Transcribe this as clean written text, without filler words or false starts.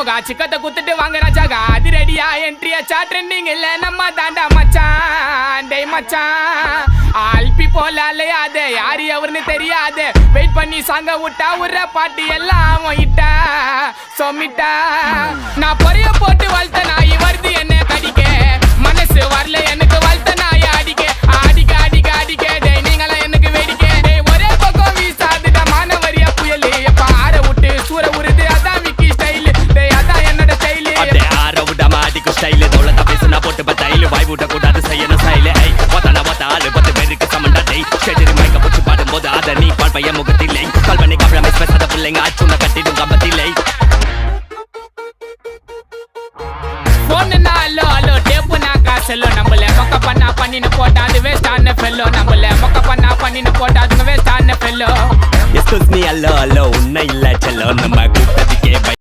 மோகா சிக்கத்தை குத்துட்டு வாங்க ராஜாகா அது ரெடியா என்ட்ரியாச்சா ட்ரெண்டிங் இல்ல நம்ம தாண்டா மச்சான் டேய் மச்சான் ஆல்பி போல அலையாதே யாரு அவர்னு தெரியாது வெயிட் பண்ணி சாங்க விட்டா உர்ற பாட்டி எல்லாம் இட்டா சொமிட்டா நான் பொரிய போட்டு வளர்த்த நாய் வருது என்ன கடிக்க மனசு வரல எனக்கு வளர்த்த நாய் அடிக்க அடிக்க அடிக்க அடிக்க டேய் நீங்களாம் எனக்கு வேடிக்க டேய் ஒரே பக்கம் வீசாதுடா மானவரியா புயலு எப்ப ஆற விட்டு சூற உருது அதான் விக்கி ஸ்டைலு டேய் அதான் என்னோட ஸ்டைலு அடே ஆற விடாம அடிக்கும் ஸ்டைலு தோளத்தை பேசுனா போட்டு பத்தாயிலு வாய் விட கூடாது செய்யணும் ஸ்டைலு ஐ ஒத்தான ஒத்தாலு 10 பேருக்கு சமண்டா டேய் ஷெட்டரி மைக்க போட்டு பாடும்போது அத நீ பால் பையன் முகத்தில்லை கால் பண்ணி கபல மிஸ் பேசாத பிள்ளைங்க அச்சுன கட்டிடும் கம்பத்தில்லை போன்னா அல்லோ அல்லோ டேப்பு நான் காசல்லோ நம்மள மொக்க பண்ணா பண்ணின்னு போட்டா அது வேஸ்ட் ஆன ஃபெல்லோ நம்மள மொக்க பண்ணா பண்ணின்னு போட்டா அது வேஸ்ட் ஆன ஃபெல்லோ எஸ்கூஸ் மீ அல்லோ அல்லோ உன்னை இல்ல செல்லோ நம்ம கூட்டத்துக்கே